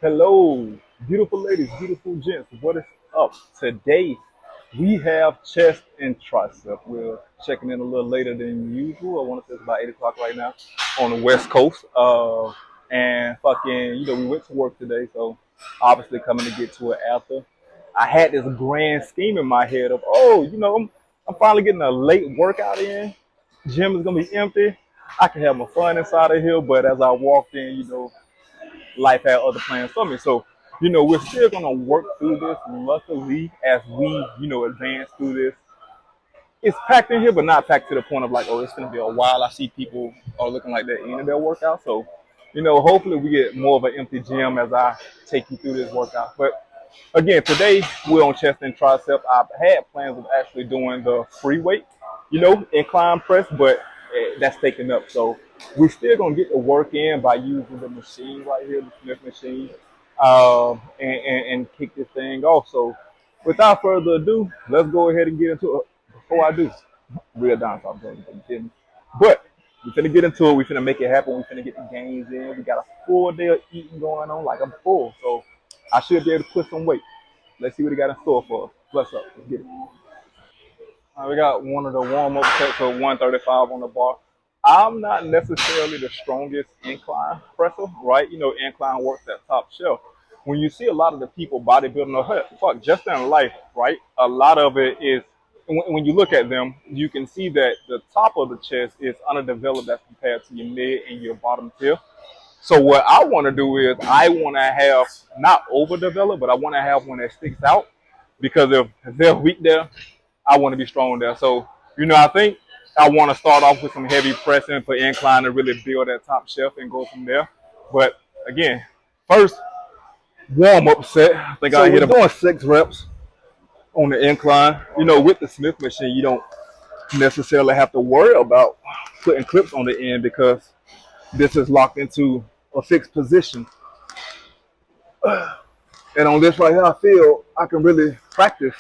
Hello, beautiful ladies, beautiful gents. What is up? Today we have chest and tricep. We're checking in a little later than usual. I want to say it's about 8 o'clock right now on the West Coast. And fucking, we went to work today, so obviously coming to get to it after. I had this grand scheme in my head of, I'm finally getting a late workout in. Gym is gonna be empty. I can have my fun inside of here, but as I walked in, life had other plans for me. So, we're still gonna work through this. Luckily, as we, advance through this, it's packed in here, but not packed to the point of like, oh, it's gonna be a while. I see people are looking like they're in their workout. So, hopefully we get more of an empty gym as I take you through this workout. But again, today we're on chest and tricep. I've had plans of actually doing the free weight, incline press, but that's taken up. So we're still gonna get the work in by using the machine right here, the Smith machine, and kick this thing off. So without further ado, let's go ahead and get into it. Before I do, real down, so I'm going. But we're finna get into it. We're finna make it happen. We're finna get the gains in. We got a full day of eating going on. Like I'm full, so I should be able to put some weight. Let's see what he got in store for us. Bless up. Let's get it. All right, we got one of the warm-up sets of 135 on the bar. I'm not necessarily the strongest incline presser, right? Incline works at top shelf. When you see a lot of the people bodybuilding, or fuck, just in life, right? A lot of it is, when you look at them, you can see that the top of the chest is underdeveloped as compared to your mid and your bottom tier. So what I want to do is I want to have not overdeveloped, but I want to have one that sticks out because if they're weak there, I want to be strong there. So I think I want to start off with some heavy pressing for incline to really build that top shelf and go from there. But again, first warm up set. I think I hit doing 6 reps on the incline. With the Smith machine, you don't necessarily have to worry about putting clips on the end because this is locked into a fixed position. And on this right here, I feel I can really practice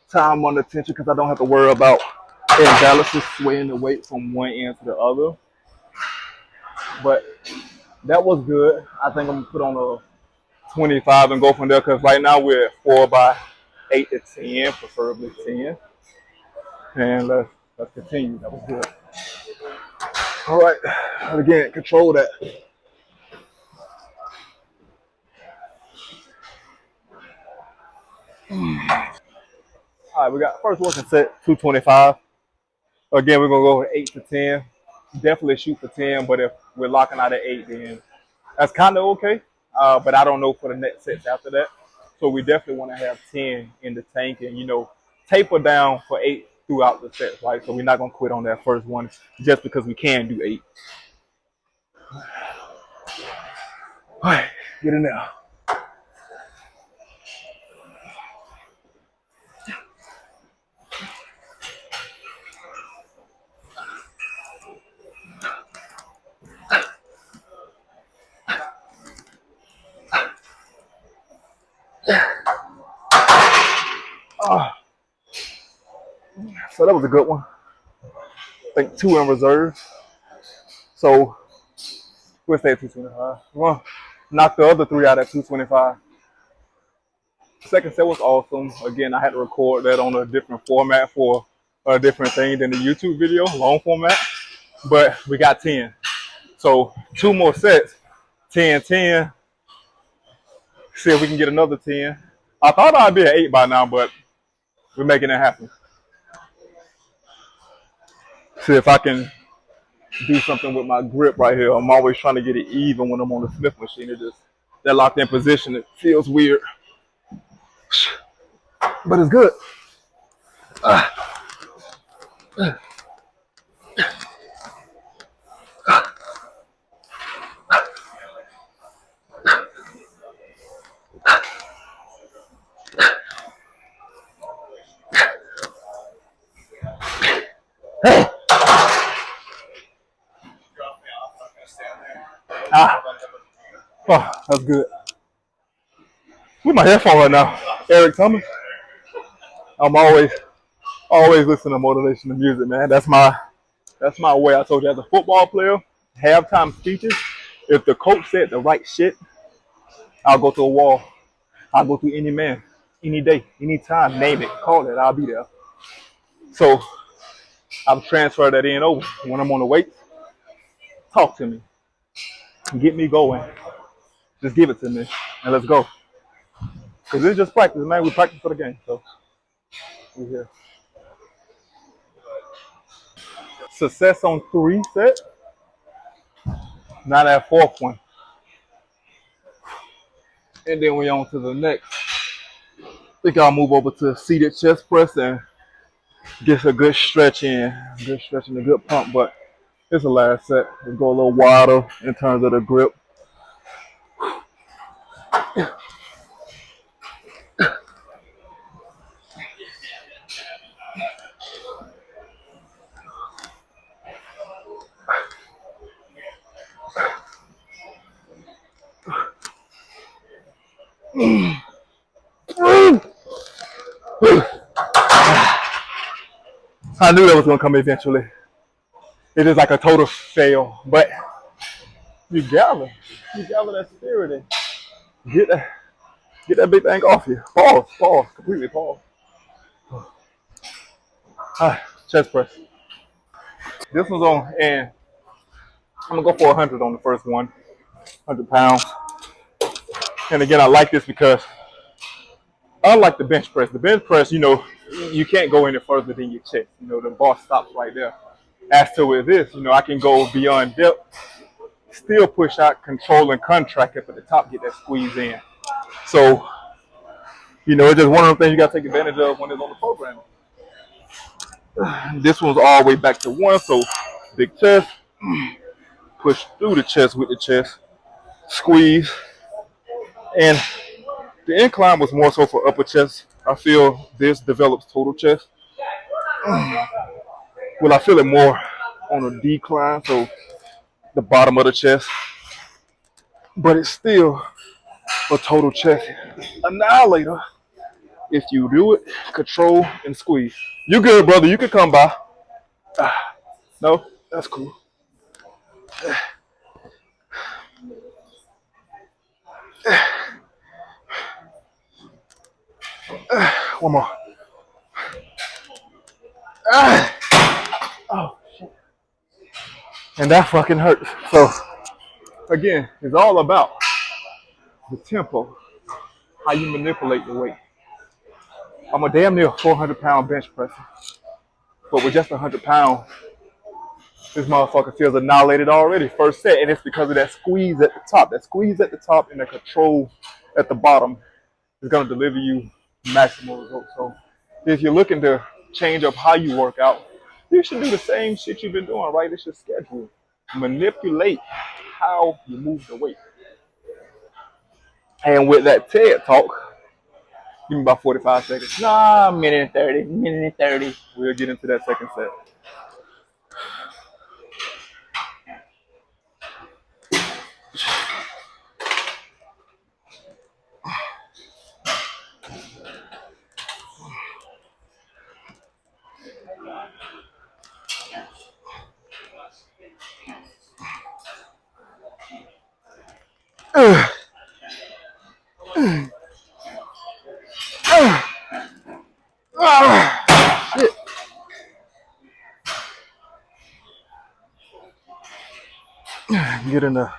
time under tension because I don't have to worry about imbalances swaying the weight from one end to the other. But that was good. I think I'm gonna put on a 25 and go from there because right now we're at 4 by 8 to 10, preferably 10. And let's continue. That was good. All right. And again, control that. All right, we got first working set, 225. Again, we're gonna go with 8 to 10. Definitely shoot for 10, but if we're locking out at 8, then that's kind of okay. But I don't know for the next sets after that. So we definitely want to have 10 in the tank and taper down for 8 throughout the sets, right? So we're not gonna quit on that first one just because we can do 8. All right, get in there. So that was a good one. I think 2 in reserve. So we'll stay at 225. We're gonna knock the other 3 out at 225. Second set was awesome. Again, I had to record that on a different format for a different thing than the YouTube video, long format. But we got 10. So 2 more sets, 10, 10. See if we can get another 10. I thought I'd be at 8 by now, but we're making it happen. See if I can do something with my grip right here. I'm always trying to get it even when I'm on the Smith machine. It just, that locked in position, it feels weird. But it's good. Oh, that's good. With my headphone right now, Eric Thomas. I'm always listening to motivational music, man. That's my way. I told you, as a football player, halftime speeches. If the coach said the right shit, I'll go to a wall. I'll go through any man, any day, any time. Name it, call it. I'll be there. So I've transferred that in over. When I'm on the weight, talk to me, get me going. Just give it to me, and let's go. Cause it's just practice, man. We practice for the game. So we're here. Success on 3 set. Now that fourth one, and then we on to the next. I think I'll move over to seated chest press and get a good stretch in, a good pump. But it's the last set. Let's go a little wider in terms of the grip. I knew that was gonna come eventually. It is like a total fail, but you gather that spirit and get that big thing off you. Pause, completely pause. Chest press. This one's on, and I'm gonna go for 100 on the first one, 100 pounds. And again, I like this because unlike the bench press, you can't go any further than your chest. The bar stops right there. As to with this, I can go beyond depth, still push out, control and contract up at the top, get that squeeze in. So, it's just one of the things you got to take advantage of when it's on the program. This one's all the way back to 1, so big chest, push through the chest with the chest, squeeze, and the incline was more so for upper chest. I feel this develops total chest. Well, I feel it more on a decline, so the bottom of the chest, but it's still a total chest annihilator. If you do it, control and squeeze. You good, brother? You can come by. No, that's cool. One more. Oh shit. And that fucking hurts. So again, it's all about the tempo, how you manipulate the weight. I'm a damn near 400-pound bench presser, but with just 100 pounds, this motherfucker feels annihilated already. First set, and it's because of that squeeze at the top. That squeeze at the top and the control at the bottom is gonna deliver you maximal results. So if you're looking to change up how you work out, you should do the same shit you've been doing, right? It's your schedule. Manipulate how you move the weight. And with that TED talk, give me about 45 seconds. Nah, minute and 30. We'll get into that second set. Shit. Get in there.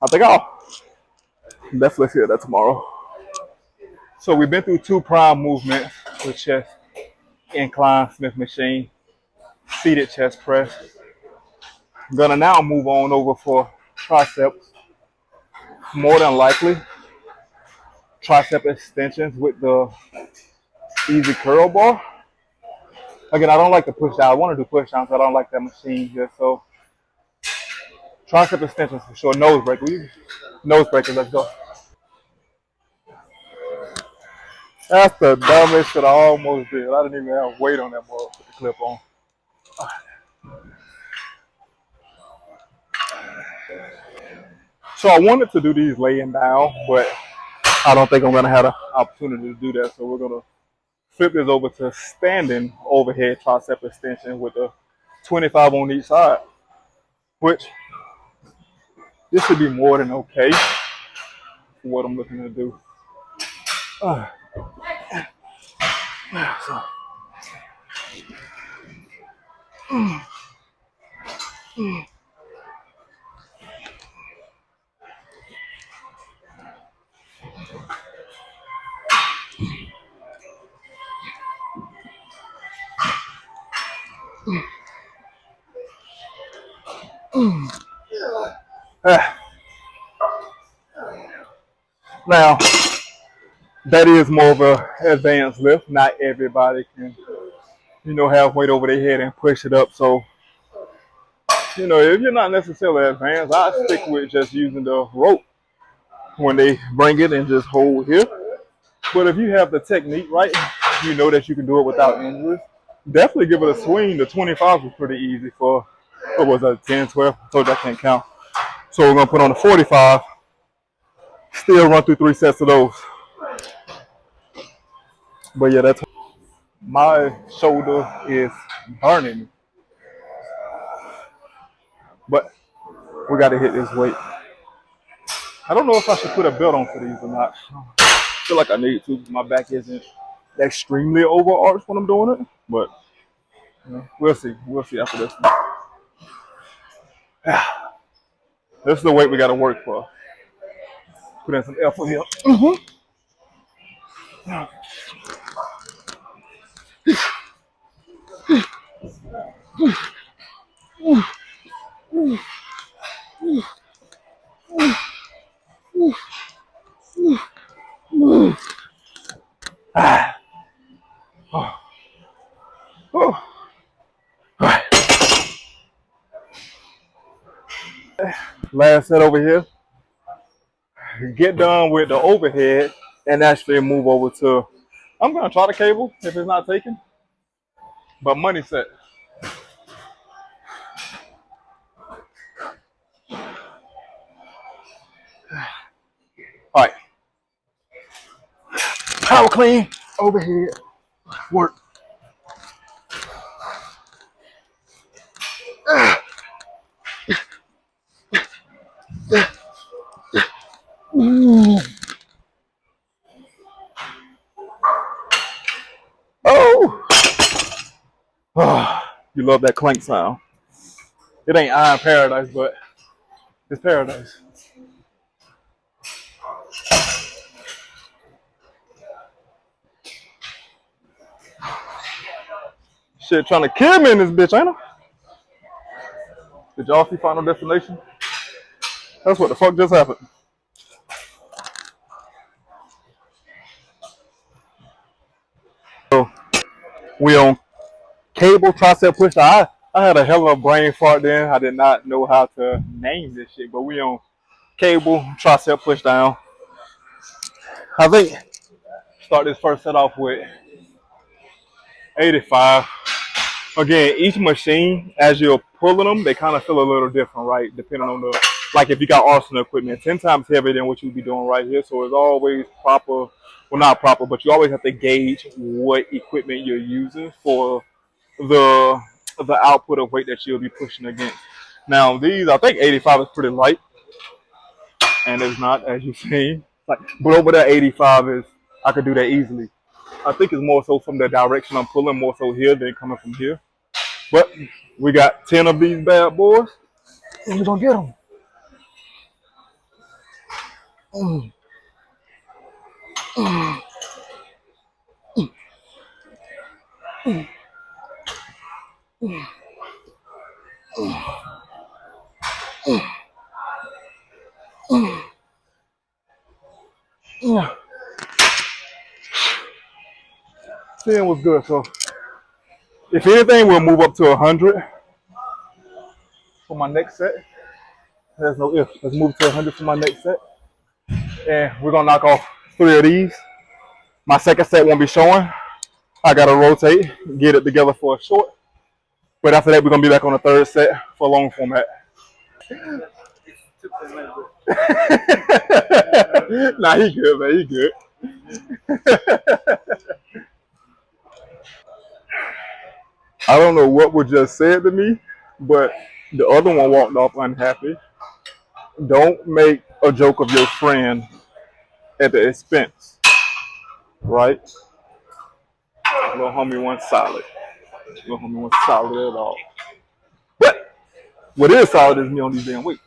I think I'll definitely feel that tomorrow. So we've been through 2 prime movements with chest, incline, Smith machine, seated chest press. I'm gonna now move on over for triceps. More than likely, tricep extensions with the easy curl bar. Again, I don't like to push down. I want to do push downs, so I don't like that machine here. So tricep extensions for sure. Nose breaker. Nose breaker, let's go. That's the dumbest shit I almost did. I didn't even have weight on that motherfucker clip on. So I wanted to do these laying down, but I don't think I'm gonna have the opportunity to do that. So we're gonna flip this over to standing overhead tricep extension with a 25 on each side, which this should be more than okay for what I'm looking to do. Uh, so, uh, now that is more of a advanced lift. Not everybody can, have weight over their head and push it up. So, if you're not necessarily advanced, I stick with just using the rope when they bring it and just hold here. But if you have the technique right, you know that you can do it without injuries. Definitely give it a swing. The 25 was pretty easy for, what was that, 10, 12? I told you I can't count. So we're going to put on the 45, still run through 3 sets of those. But yeah, that's my shoulder is burning. But we got to hit this weight. I don't know if I should put a belt on for these or not. I feel like I need to. My back isn't extremely overarched when I'm doing it. But we'll see. We'll see after this. This is the weight we got to work for. Put in some effort here. Oh. Right. Last set over here. Get done with the overhead and actually move over to, I'm going to try the cable if it's not taken, but money set. All right. Power clean, overhead, work. Oh. You love that clank sound. It ain't iron paradise, but it's paradise. Shit, trying to kill me in this bitch, ain't it? Did y'all see Final Destination? That's what the fuck just happened. So we on cable tricep push. I had a hell of a brain fart then. I did not know how to name this shit, but we on cable tricep push down. I think start this first set off with 85. Again, each machine, as you're pulling them, they kind of feel a little different, right? Depending on like if you got arsenal equipment, 10 times heavier than what you'd be doing right here. So it's always proper, well, not proper, but you always have to gauge what equipment you're using for the output of weight that you'll be pushing against. Now, these, I think 85 is pretty light, and it's not, as you've seen. But over there, 85 is, I could do that easily. I think it's more so from the direction I'm pulling, more so here than coming from here. But we got 10 of these bad boys, and we're gonna get them. Yeah. 10 was good. So if anything, we'll move up to 100 for my next set. There's no if. Let's move to 100 for my next set. And we're gonna knock off 3 of these. My second set won't be showing. I gotta rotate, get it together for a short. But after that, we're gonna be back on the third set for a long format. Nah, he good, man. He good. I don't know what was just said to me, but the other one walked off unhappy. Don't make a joke of your friend at the expense, right? Little homie one solid. Little homie one solid at all. But what is solid is me on these damn weights.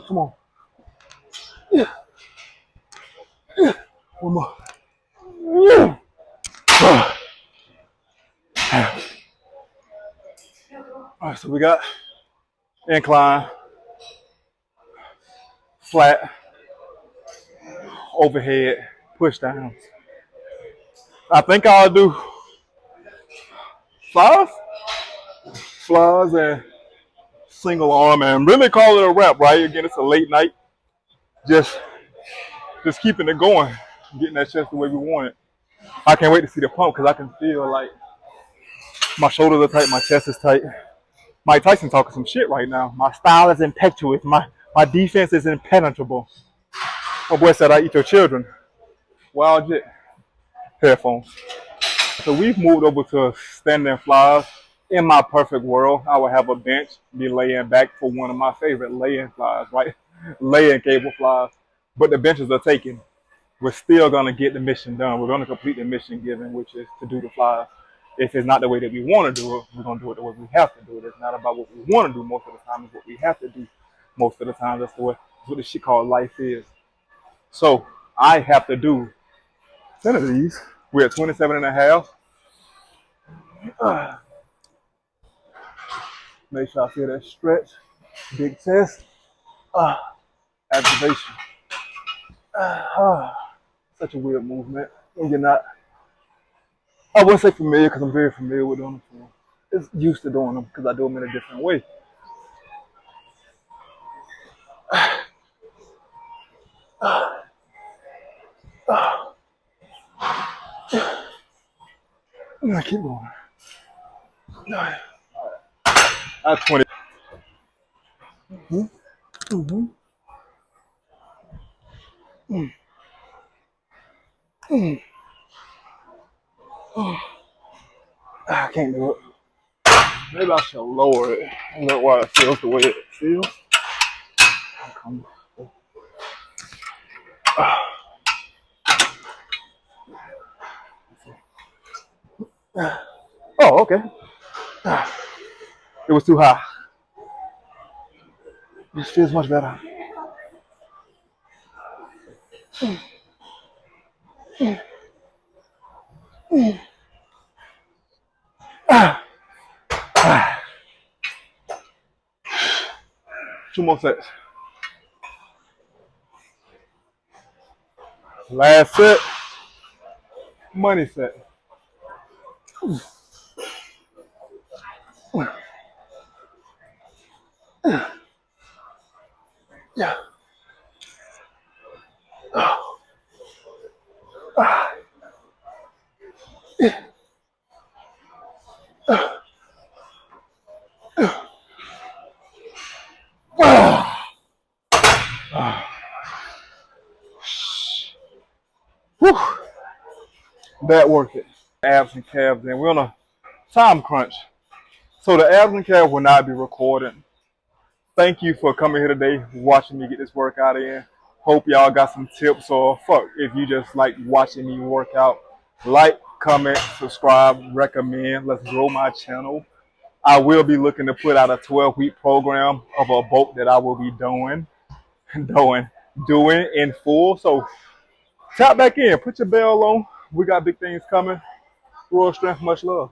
Come on. Yeah. One more. All right, so we got incline, flat, overhead, push downs. I think I'll do flies, flies, and single arm, and really call it a wrap. Right? Again, it's a late night. Just, just keeping it going, getting that chest the way we want it. I can't wait to see the pump because I can feel like my shoulders are tight, my chest is tight. Mike Tyson talking some shit right now. My style is impetuous. My defense is impenetrable. My boy said I eat your children. Wild jet. Headphones. So we've moved over to standing flies. In my perfect world, I would have a bench, be laying back for one of my favorite laying flies, right? Laying cable flies. But the benches are taken. We're still gonna get the mission done. We're gonna complete the mission given, which is to do the flies. If it's not the way that we want to do it, we're gonna do it the way we have to do it. It's not about what we want to do most of the time, it's what we have to do most of the time. That's what the shit called life is. So I have to do 10 of these. We're at 27 and a half. Make sure I feel that stretch. Big chest. Activation. Such a weird movement. When you're not, I wouldn't say familiar because I'm very familiar with them. It's used to doing them because I do them in a different way. I keep going. At 20. Mm-hmm. Mm-hmm. Mm. Mm. Oh, I can't do it. Maybe I should lower it and let why it feels the way it feels. Oh, okay. It was too high. This feels much better. Two more sets. Last set. Money set. Yeah. Whew. That worth it. Abs and calves, and we're on a time crunch. So the abs and calves will not be recorded. Thank you for coming here today, watching me get this workout in. Hope y'all got some tips, or fuck if you just like watching me work out. Like, comment, subscribe, recommend. Let's grow my channel. I will be looking to put out a 12-week program of a bulk that I will be doing in full. So tap back in, put your bell on. We got big things coming. Royal strength, much love.